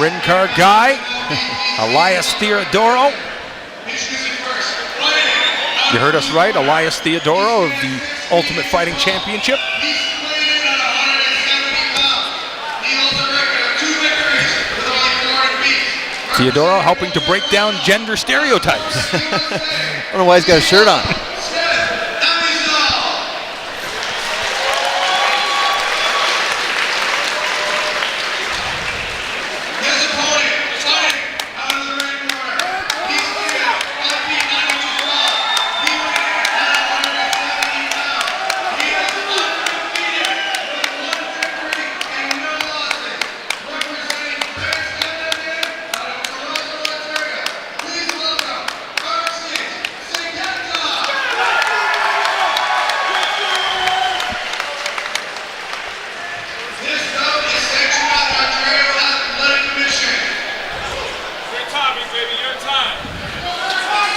ring card guy, Elias Theodoro. You heard us right, Elias Theodoro of the Ultimate Fighting Championship. Theodoro helping to break down gender stereotypes. I don't know why he's got a shirt on.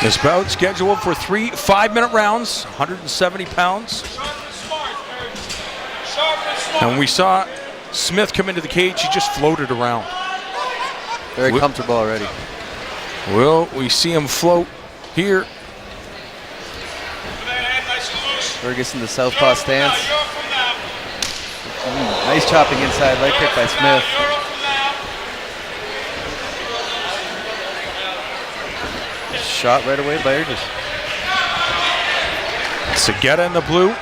This bout scheduled for 3 5-minute rounds, 170 pounds. And when we saw Smith come into the cage, he just floated around. Very comfortable already. Will we see him float here? Ergys in the southpaw stance. Nice chopping inside leg kick by Smith. Shot right away by Ergys. Sigeta in the blue.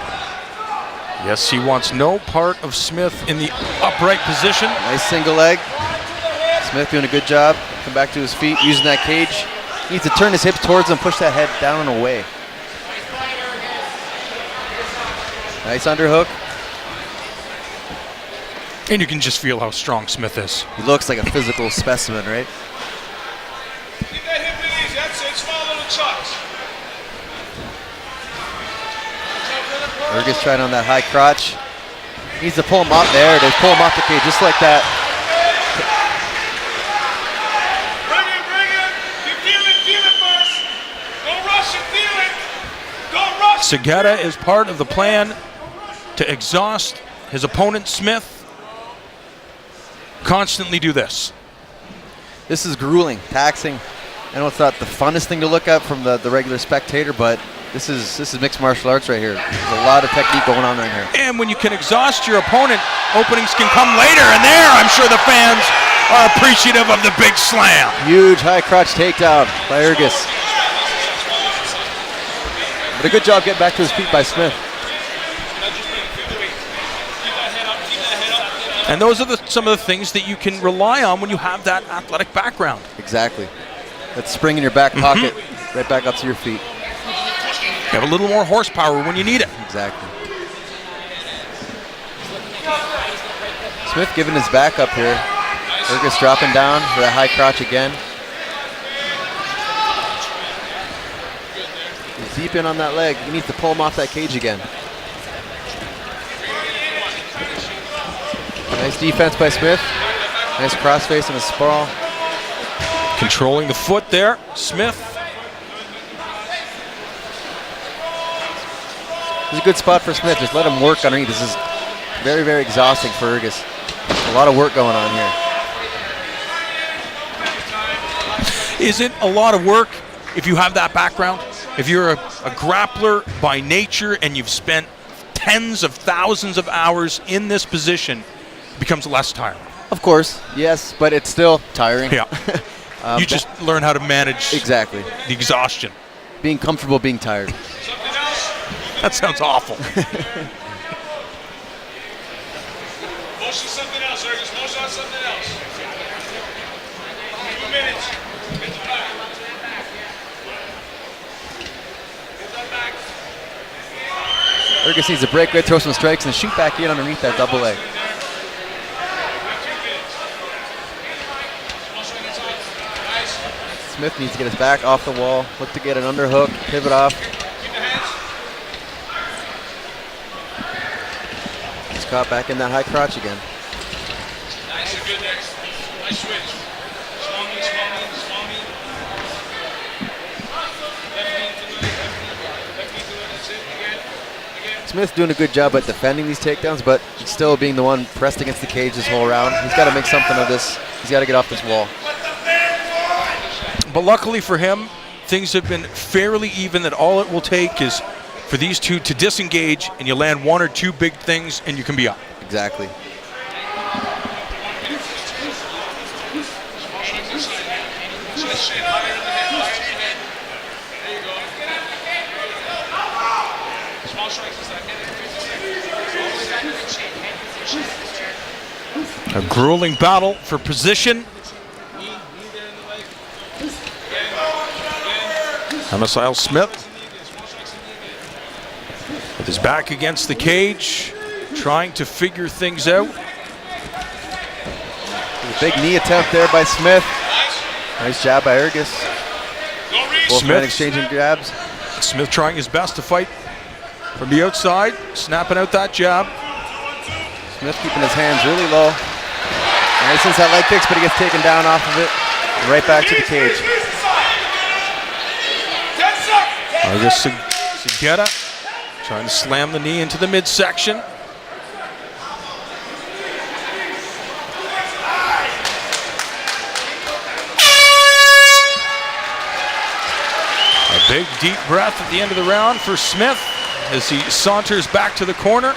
Yes, he wants no part of Smith in the upright position. Nice single leg. Smith doing a good job. Come back to his feet, using that cage. He needs to turn his hips towards him, push that head down and away. Nice underhook. And you can just feel how strong Smith is. He looks like a physical specimen, right? Ergys trying on that high crotch. Needs to pull him off there. They pull him off the cage just like that. Bring it. You feel it first. Don't rush it, feel it. Don't rush it. Sigeta is part of the plan to exhaust his opponent Smith. Constantly do this. This is grueling, taxing. I know it's not the funnest thing to look at from the regular spectator, but this is mixed martial arts right here. There's a lot of technique going on right here. And when you can exhaust your opponent, openings can come later. And there, I'm sure the fans are appreciative of the big slam. Huge high crotch takedown by Ergys. But a good job getting back to his feet by Smith. And those are some of the things that you can rely on when you have that athletic background. Exactly. That spring in your back pocket, right back up to your feet. You have a little more horsepower when you need it. Exactly. Smith giving his back up here. Ergys dropping down for that high crotch again. He's deep in on that leg. He needs to pull him off that cage again. Nice defense by Smith. Nice crossface and a sprawl. Controlling the foot there, Smith. This is a good spot for Smith. Just let him work underneath. This is very, very exhausting for Ergys. A lot of work going on here. Is it a lot of work if you have that background? If you're a grappler by nature and you've spent tens of thousands of hours in this position, it becomes less tiring. Of course, yes, but it's still tiring. Yeah. You just learn how to manage exactly the exhaustion. Being comfortable being tired. That sounds awful. Motion something else, Ergys. Motion on something else. 2 minutes. Get the back. Get that back. Ergys needs to break away, throw some strikes, and shoot back in underneath that double leg. Smith needs to get his back off the wall, look to get an underhook, pivot off. He's caught back in that high crotch again. Nice and good next. Nice switch. Swung in. Left knee to it, that's it. Again. Smith's doing a good job at defending these takedowns, but still being the one pressed against the cage this whole round. He's got to make something of this. He's got to get off this wall. But luckily for him, things have been fairly even, that all it will take is for these two to disengage, and you land one or two big things, and you can be up. Exactly. A grueling battle for position. Amisial Smith with his back against the cage, trying to figure things out. A big knee attempt there by Smith. Nice jab by Ergys. Both men exchanging jabs. Smith trying his best to fight from the outside, snapping out that jab. Smith keeping his hands really low. Nice inside leg kicks, but he gets taken down off of it. And right back to the cage. Ergys Sigeta trying to slam the knee into the midsection. A big deep breath at the end of the round for Smith as he saunters back to the corner.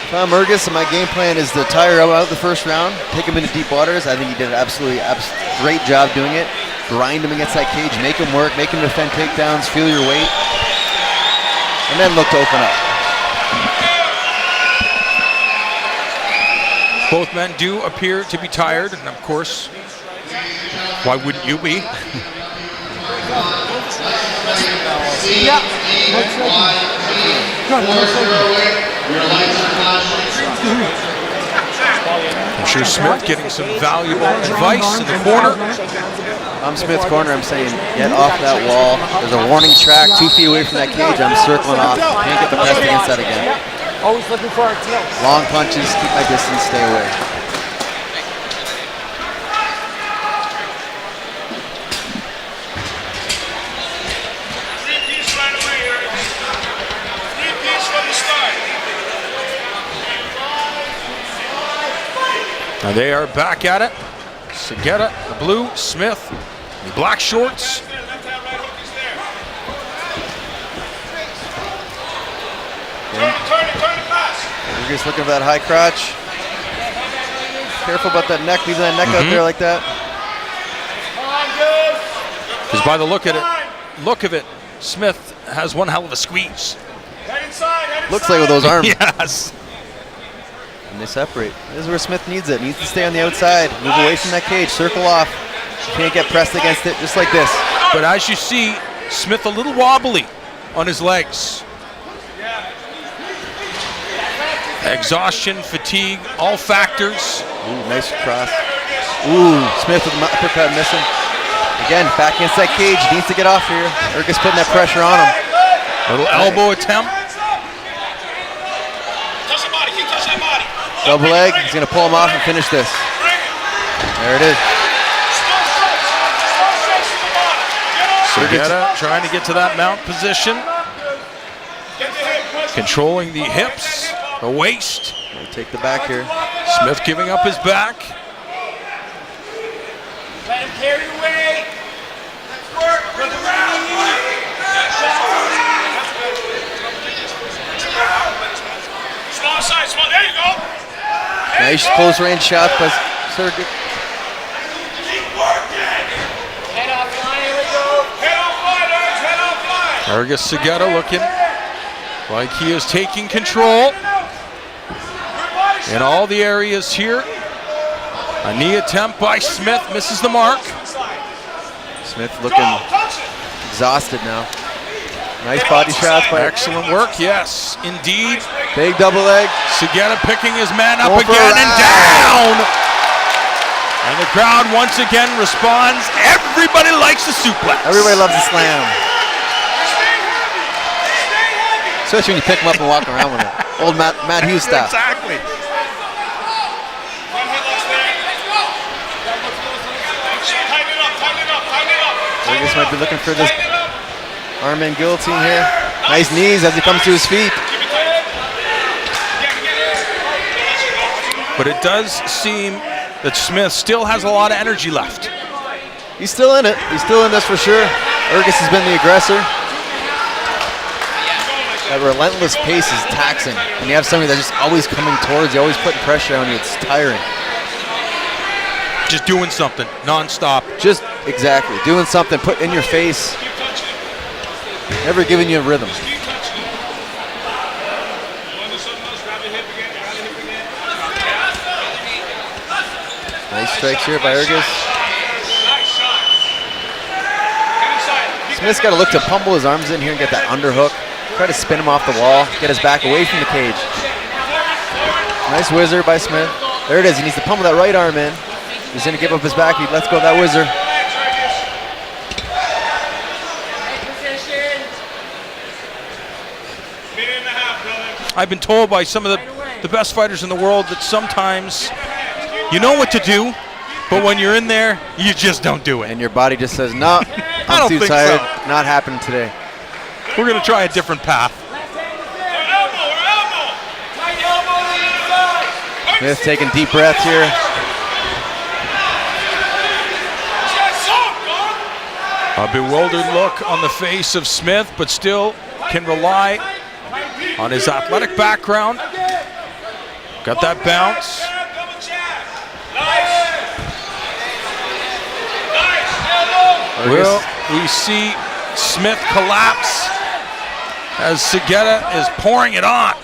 If I'm Ergys, and my game plan is to tire him out the first round, take him into deep waters. I think he did an absolutely great job doing it. Grind him against that cage, make him work, make him defend takedowns, feel your weight, and then look to open up. Both men do appear to be tired, and of course, why wouldn't you be? I'm sure Smith getting some valuable advice in the corner. I'm Smith's corner. I'm saying, get off that wall. There's a warning track 2 feet away from that cage. I'm circling off. Can't get the press against that again. Always looking for our tail. Long punches, keep my distance, stay away. Three-piece right away, Ergys. Three-piece from the start. Now they are back at it. Sigeta, the blue, Smith, the black shorts. Left hand, right hook is there. Turn it, pass. Ergys looking for that high crotch. Careful about that neck, leaving that neck out there like that. Because by the look of it, Smith has one hell of a squeeze. Head inside. Looks like with those arms. Yes. And they separate. This is where Smith needs it. Needs to stay on the outside, move away from that cage, circle off. Can't get pressed against it, just like this. But as you see, Smith a little wobbly on his legs. Exhaustion, fatigue, all factors. Ooh, nice cross. Ooh, Smith with the uppercut missing. Again, back against that cage, needs to get off here. Ergys putting that pressure on him. Little elbow attempt. Touch the body, keep touching that body. Double leg, he's gonna pull him off and finish this. There it is. Sigeta trying to get to that mount position. Controlling the hips, the waist. We'll take the back here. Smith giving up his back. Let him carry away. Let's work. Bring him around. Small side, small. There you go. Nice close range shot by Sergey. Keep working. Head off line. Here we go. Head off line, Ergys. Head off line. Ergys Sigeta looking like he is taking control in all the areas here. A knee attempt by Smith, misses the mark. Smith looking exhausted now. Nice body shots by Excellent work, yes, indeed. big double leg. Sigeta picking his man up Going for again a and round. down. And the crowd once again responds. Everybody likes the suplex. Everybody loves the slam. Especially when you pick him up and walk around with it. Old Matt Hughes style. Exactly. Ergys might be looking for this arm in guillotine here. Nice knees as he comes to his feet. But it does seem that Smith still has a lot of energy left. He's still in it. He's still in this for sure. Ergys has been the aggressor. That relentless pace is taxing. And you have somebody that's just always coming towards you, always putting pressure on you. It's tiring. Just doing something, non-stop. Just exactly. Doing something, put in your face. Never giving you a rhythm. Nice strikes here by Ergys. Smith's got to look to pummel his arms in here and get that underhook. Try to spin him off the wall, get his back away from the cage. Nice whizzer by Smith. There it is. He needs to pummel that right arm in. He's going to give up his back. He lets go of that whizzer. I've been told by some of the best fighters in the world that sometimes you know what to do, but when you're in there, you just don't do it. And your body just says, no, I'm too tired. Not happening today. We're going to try a different path. Smith taking deep breaths here. A bewildered look on the face of Smith, but still can rely on his athletic background. Got that bounce. Will we see Smith collapse as Sigeta is pouring it on?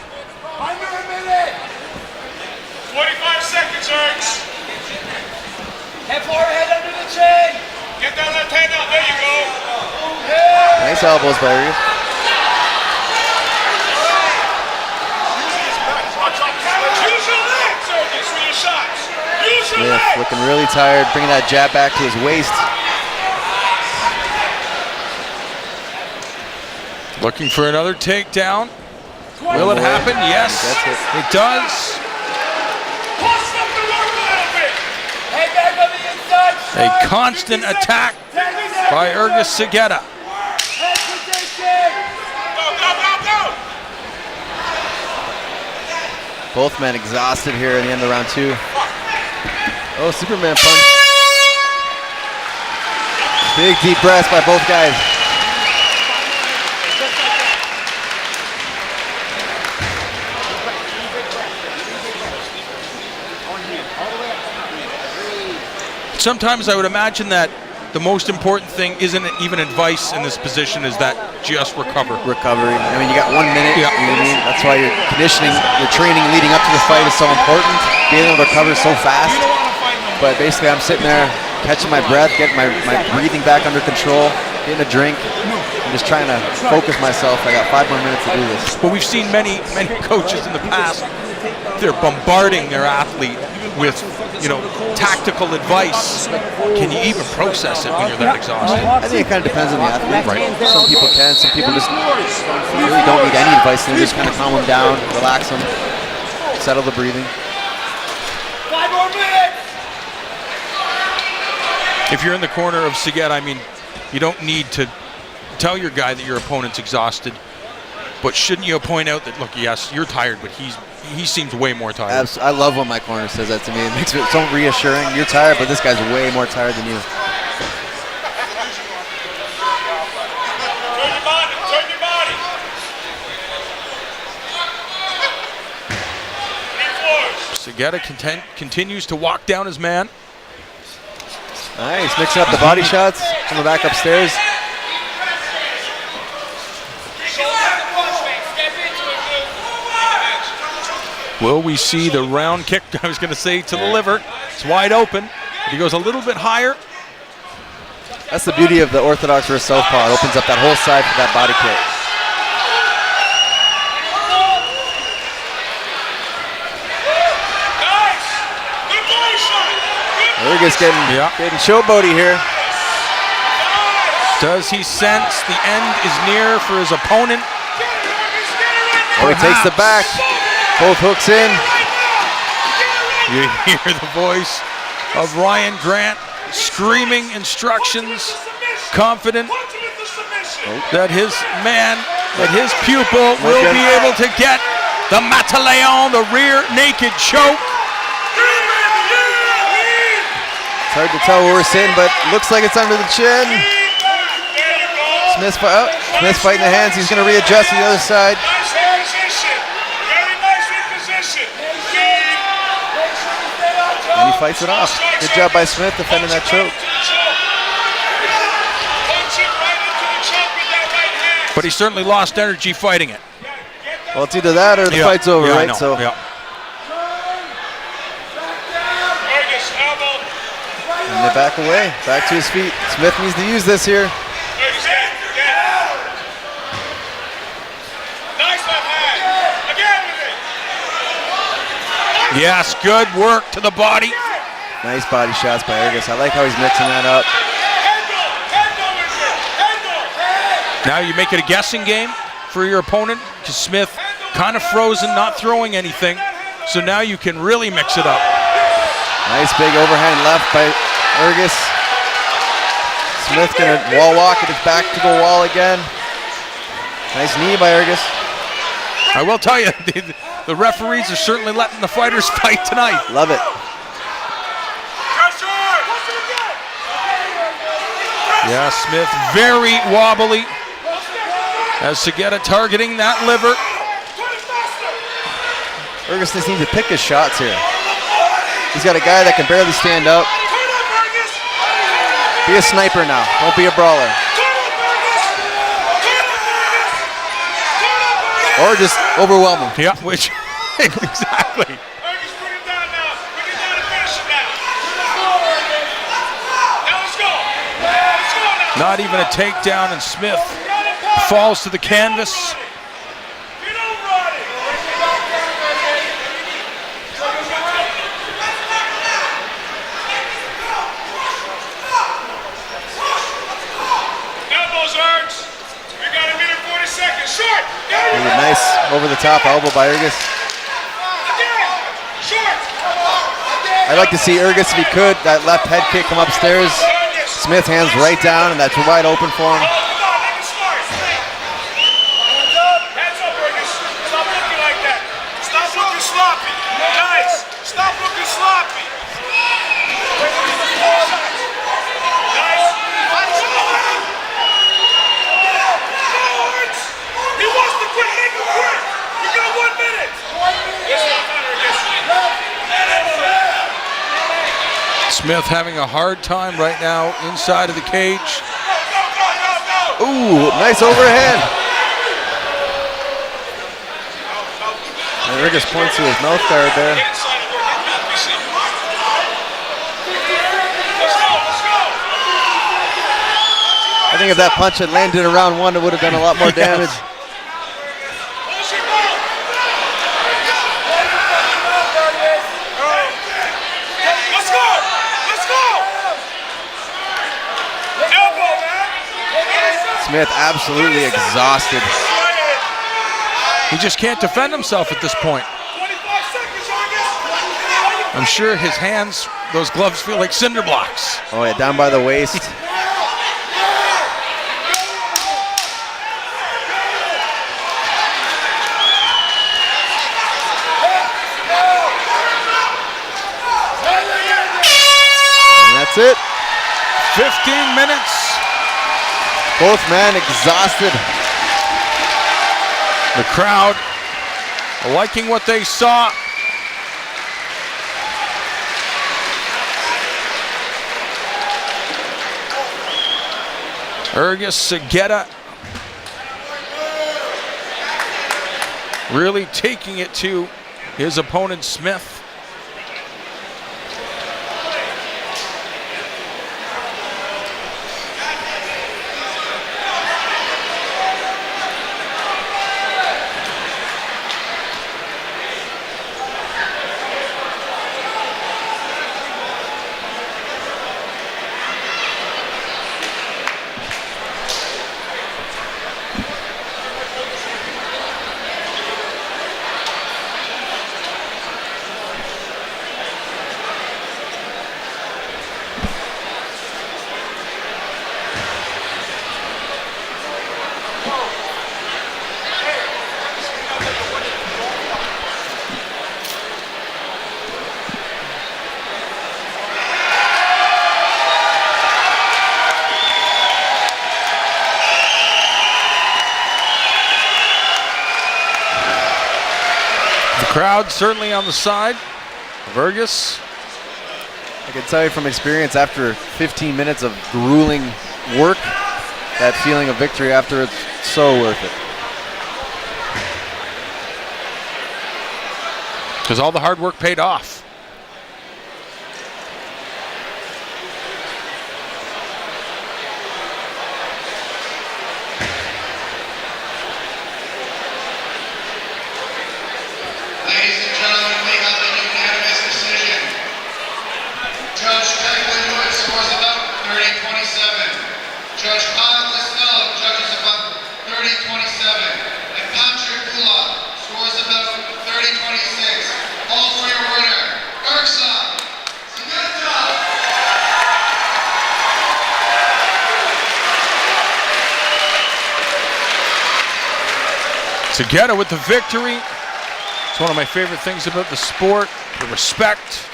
45 seconds, Ergys. Head forward, head under the chin. Get that left hand out. There you go. Nice elbows by Ergys. Use your legs, Ergys, for your shots. Use your Smith legs. looking really tired, bringing that jab back to his waist. Looking for another takedown. Will it happen? Yes, it does. Bust up the rope a little bit. Head back on the inside. A constant attack by Ergys Sigeta. Head position. Go. Both men exhausted here at the end of round 2. Oh, Superman punch. Big deep breaths by both guys. Sometimes I would imagine that the most important thing isn't even advice in this position, is that just recover. Recovery. I mean, you got 1 minute. Yeah. You know what I mean? That's why your conditioning, your training leading up to the fight is so important. Being able to recover so fast. But basically, I'm sitting there catching my breath, getting my breathing back under control, getting a drink. I'm just trying to focus myself. I got 5 more minutes to do this. Well, we've seen many coaches in the past, they're bombarding their athlete with, tactical advice. Can you even process it when you're that exhausted? I think it kind of depends on the athlete. Right. Some people can, some people just really don't need any advice. They just kind of calm them down, relax them, settle the breathing. 5 more minutes. If you're in the corner of Sigeta, I mean, you don't need to tell your guy that your opponent's exhausted, but shouldn't you point out that, look, yes, you're tired, but he seems way more tired. I love when my corner says that to me. It makes it so reassuring. You're tired, but this guy's way more tired than you. Turn your body. Sigeta continues to walk down his man. Nice, mixing up the body shots. Coming back upstairs. Will we see the round kick, I was going to say, to the liver. It's wide open. He goes a little bit higher. That's the beauty of the orthodox versus southpaw. It opens up that whole side for that body kick. Ergys getting showboaty here. Does he sense the end is near for his opponent? Oh, he takes the back. Both hooks in. You hear the voice of Ryan Grant screaming instructions, confident that his man that his pupil will be able to get the Mataleon, the rear naked choke. It's hard to tell where we're sitting, but looks like it's under the chin. Smith's fighting the hands. He's going to readjust to the other side. Nice reposition. Very nice reposition. And he fights it off. Good job by Smith defending that choke. But he certainly lost energy fighting it. Well, it's either that or the fight's over, I right? know. So. Yeah. And they back away, back to his feet. Smith needs to use this here. Yes, good work to the body. Nice body shots by Ergys. I like how he's mixing that up. Now you make it a guessing game for your opponent because Smith kind of frozen, not throwing anything. So now you can really mix it up. Nice big overhand left by Ergys. Smith gonna wall walk it. It's back to the wall again. Nice knee by Ergys. I will tell you, the referees are certainly letting the fighters fight tonight. Love it. Yeah, Smith very wobbly as Sigeta targeting that liver. Ergys just needs to pick his shots here. He's got a guy that can barely stand up. Be a sniper now. Don't be a brawler. Or just overwhelm him. Yeah, which exactly. Not even a takedown, and Smith falls to the canvas. Nice over the top elbow by Ergys. I'd like to see Ergys, if he could, that left head kick come upstairs. Smith hands right down, and that's wide open for him. Hands up, Ergys. Stop looking like that. Stop looking sloppy. Nice. Stop looking sloppy. Nice. He wants to quit. Make him quit. You got 1 minute. Smith having a hard time right now inside of the cage. Ooh, nice overhand. And Ergys points to his mouth guard there. I think if that punch had landed in round 1, it would have done a lot more damage. Smith absolutely exhausted. He just can't defend himself at this point. I'm sure his hands, those gloves feel like cinder blocks. Oh yeah, down by the waist. And that's it. 15 minutes. Both men exhausted. The crowd liking what they saw. Ergys Sigeta really taking it to his opponent Smith. The crowd certainly on the side of Ergys. I can tell you from experience, after 15 minutes of grueling work, that feeling of victory after, it's so worth it. Because all the hard work paid off. Ladies and gentlemen, we have a unanimous decision. Judge Declan Wood scores about 30-27. Judge Kyle Costello judges about 30-27. And Patrick Bullock scores about 30-26. All for your winner, Ergys Sigeta. Sigeta with the victory. It's one of my favorite things about the sport, the respect.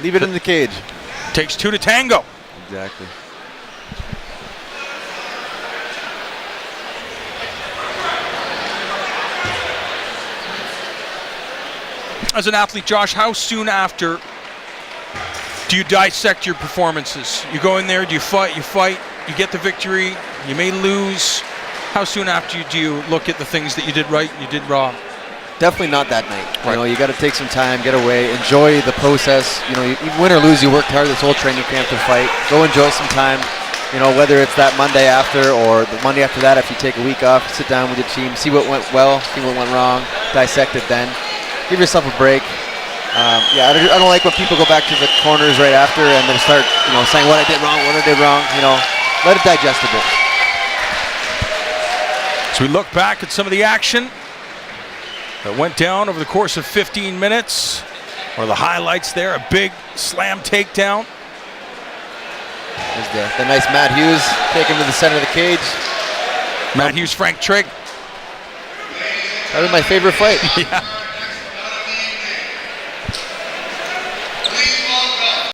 Leave it in the cage. Takes two to tango. Exactly. As an athlete, Josh, how soon after do you dissect your performances? You go in there, do you fight, you get the victory, you may lose. How soon after do you look at the things that you did right and you did wrong? Definitely not that night. Right. You know, you got to take some time, get away, enjoy the process. You know, you win or lose, you worked hard this whole training camp to fight. Go enjoy some time. You know, whether it's that Monday after or the Monday after that, if you take a week off, sit down with your team, see what went well, see what went wrong, dissect it then. Give yourself a break. Yeah, I don't like when people go back to the corners right after and then start, you know, saying what I did wrong, what I did wrong. You know, let it digest a bit. So we look back at some of the action that went down over the course of 15 minutes. One of the highlights there, a big slam takedown. There's the nice Matt Hughes take him to the center of the cage. Matt Hughes, Frank Trigg. That was my favorite fight. Yeah.